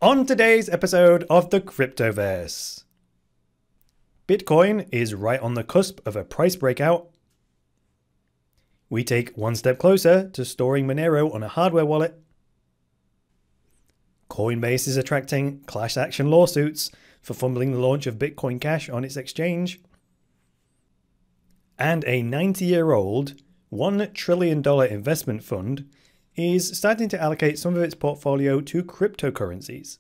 On today's episode of the Cryptoverse, Bitcoin is right on the cusp of a price breakout. We take one step closer to storing Monero on a hardware wallet. Coinbase is attracting class action lawsuits for fumbling the launch of Bitcoin Cash on its exchange. And a 90-year-old $1 trillion investment fund is starting to allocate some of its portfolio to cryptocurrencies.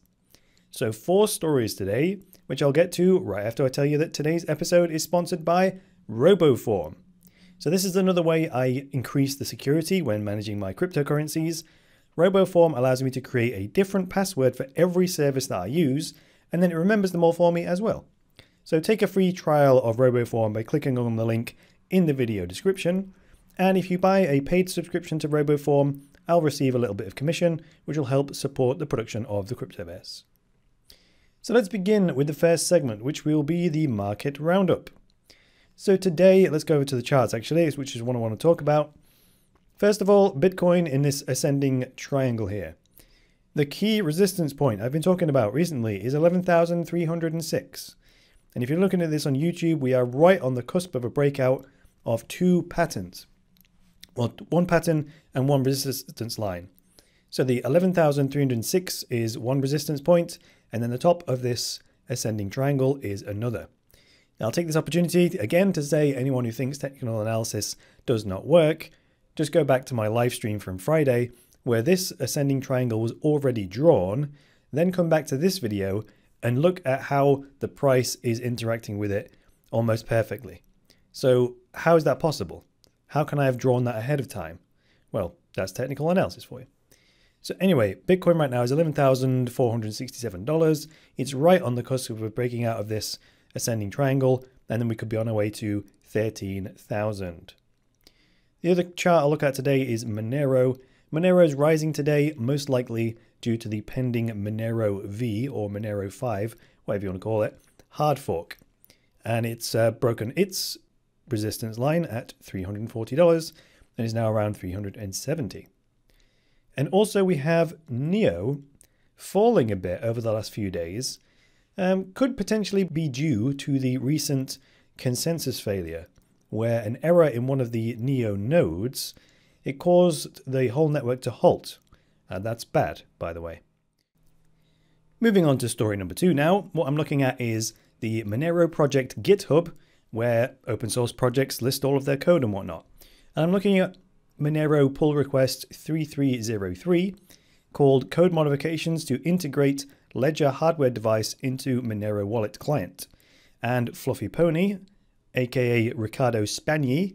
So 4 stories today, which I'll get to right after I tell you that today's episode is sponsored by Roboform. So this is another way I increase the security when managing my cryptocurrencies. Roboform allows me to create a different password for every service that I use, and then it remembers them all for me as well. So take a free trial of Roboform by clicking on the link in the video description. And if you buy a paid subscription to Roboform, I'll receive a little bit of commission, which will help support the production of the Cryptoverse. So let's begin with the first segment, which will be the market roundup. So today, let's go over to the charts actually, which is what I want to talk about. First of all, Bitcoin in this ascending triangle here. The key resistance point I've been talking about recently is 11,306. And if you're looking at this on YouTube, we are right on the cusp of a breakout of 2 patterns. Well, 1 pattern and 1 resistance line. So the 11,306 is 1 resistance point, and then the top of this ascending triangle is another. Now, I'll take this opportunity again to say anyone who thinks technical analysis does not work, just go back to my live stream from Friday where this ascending triangle was already drawn, then come back to this video and look at how the price is interacting with it almost perfectly. So how is that possible? How can I have drawn that ahead of time? Well, that's technical analysis for you. So anyway, Bitcoin right now is $11,467. It's right on the cusp of breaking out of this ascending triangle, and then we could be on our way to 13,000. The other chart I'll look at today is Monero. Monero is rising today, most likely due to the pending MoneroV or Monero 5, whatever you want to call it, hard fork. And it's broken its resistance line at $340 and is now around $370. And also we have Neo falling a bit over the last few days. Could potentially be due to the recent consensus failure, where an error in one of the Neo nodes, it caused the whole network to halt. And that's bad, by the way. Moving on to story number 2 now, what I'm looking at is the Monero project GitHub, where open source projects list all of their code and whatnot. And I'm looking at Monero pull request 3303 called Code Modifications to Integrate Ledger Hardware Device into Monero Wallet Client. And Fluffy Pony, aka Richardo Spagni,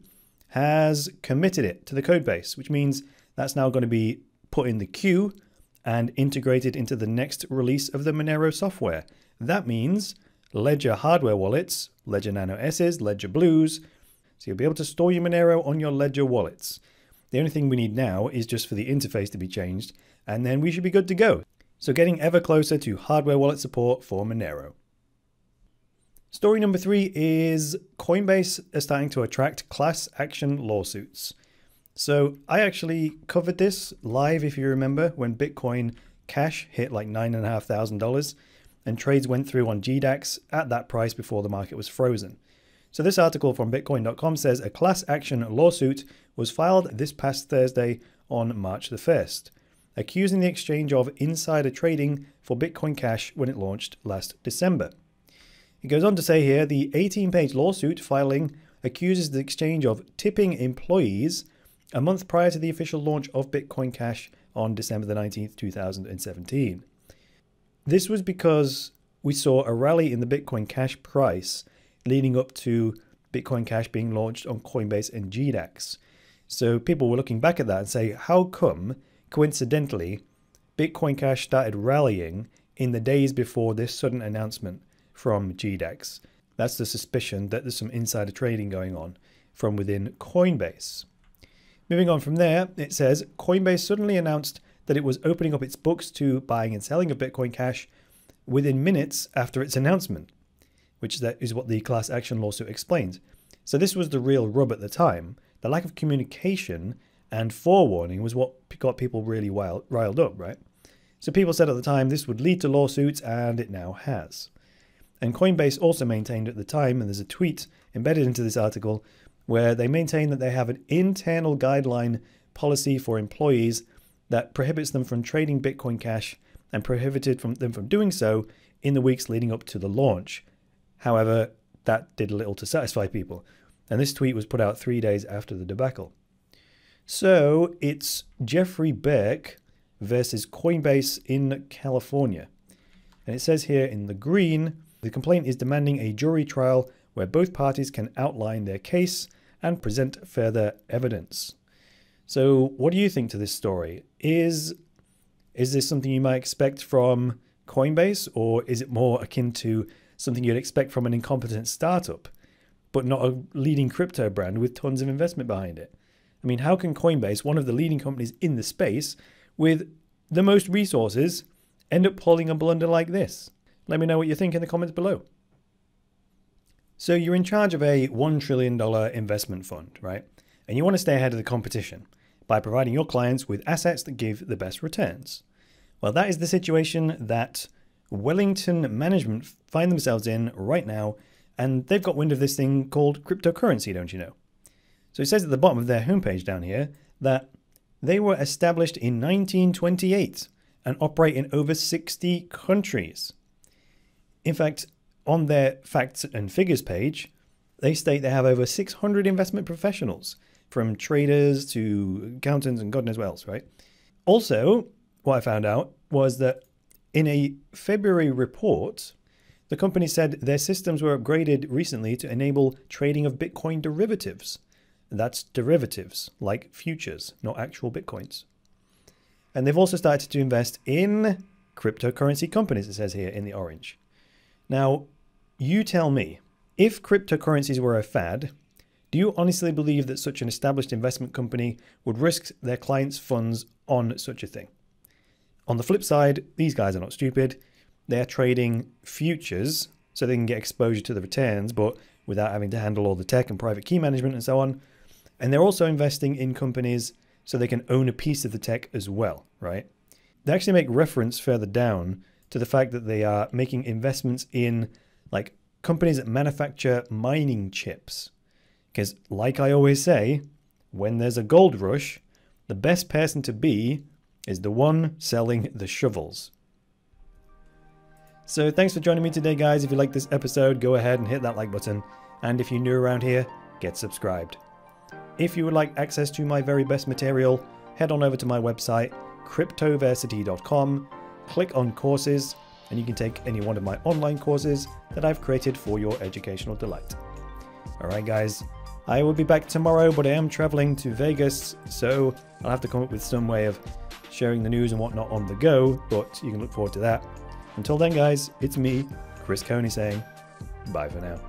has committed it to the codebase, which means that's now going to be put in the queue and integrated into the next release of the Monero software. That means Ledger hardware wallets, Ledger Nano S's, Ledger Blues, so you'll be able to store your Monero on your Ledger wallets. The only thing we need now is just for the interface to be changed, and then we should be good to go. So getting ever closer to hardware wallet support for Monero. Story number 3 is Coinbase is starting to attract class action lawsuits. So I actually covered this live, if you remember, when Bitcoin Cash hit like $9,500 and trades went through on GDAX at that price before the market was frozen. So this article from Bitcoin.com says a class action lawsuit was filed this past Thursday on March the 1st, accusing the exchange of insider trading for Bitcoin Cash when it launched last December. It goes on to say here, the 18-page lawsuit filing accuses the exchange of tipping employees a month prior to the official launch of Bitcoin Cash on December the 19th, 2017. This was because we saw a rally in the Bitcoin Cash price leading up to Bitcoin Cash being launched on Coinbase and GDAX. So people were looking back at that and say, how come, coincidentally, Bitcoin Cash started rallying in the days before this sudden announcement from GDAX? That's the suspicion that there's some insider trading going on from within Coinbase. Moving on from there, it says, Coinbase suddenly announced that it was opening up its books to buying and selling of Bitcoin Cash within minutes after its announcement, which is what the class action lawsuit explains. So this was the real rub at the time. The lack of communication and forewarning was what got people really riled up, right? So people said at the time this would lead to lawsuits, and it now has. And Coinbase also maintained at the time, and there's a tweet embedded into this article, where they maintain that they have an internal guideline policy for employees that prohibits them from trading Bitcoin Cash and prohibited them from doing so in the weeks leading up to the launch. However, that did little to satisfy people. And this tweet was put out 3 days after the debacle. So it's Jeffrey Berk versus Coinbase in California. And it says here in the green, the complaint is demanding a jury trial where both parties can outline their case and present further evidence. So what do you think to this story? Is this something you might expect from Coinbase, or is it more akin to something you'd expect from an incompetent startup, but not a leading crypto brand with tons of investment behind it? I mean, how can Coinbase, one of the leading companies in the space with the most resources, end up pulling a blunder like this? Let me know what you think in the comments below. So you're in charge of a $1 trillion investment fund, right? And you want to stay ahead of the competition by providing your clients with assets that give the best returns. Well, that is the situation that Wellington Management find themselves in right now, and they've got wind of this thing called cryptocurrency, don't you know? So it says at the bottom of their homepage down here that they were established in 1928 and operate in over 60 countries. In fact, on their facts and figures page, they state they have over 600 investment professionals, from traders to accountants and God knows what else, right? Also, what I found out was that in a February report, the company said their systems were upgraded recently to enable trading of Bitcoin derivatives. That's derivatives, like futures, not actual Bitcoins. And they've also started to invest in cryptocurrency companies, it says here in the orange. Now, you tell me, if cryptocurrencies were a fad, do you honestly believe that such an established investment company would risk their clients' funds on such a thing? On the flip side, these guys are not stupid. They're trading futures so they can get exposure to the returns, but without having to handle all the tech and private key management and so on. And they're also investing in companies so they can own a piece of the tech as well, right? They actually make reference further down to the fact that they are making investments in like companies that manufacture mining chips. Because like I always say, when there's a gold rush, the best person to be is the one selling the shovels. So thanks for joining me today, guys. If you liked this episode, go ahead and hit that like button. And if you're new around here, get subscribed. If you would like access to my very best material, head on over to my website, cryptoversity.com, click on courses, and you can take any one of my online courses that I've created for your educational delight. Alright guys, I will be back tomorrow, but I am traveling to Vegas, so I'll have to come up with some way of sharing the news and whatnot on the go, but you can look forward to that. Until then guys, it's me, Chris Coney saying bye for now.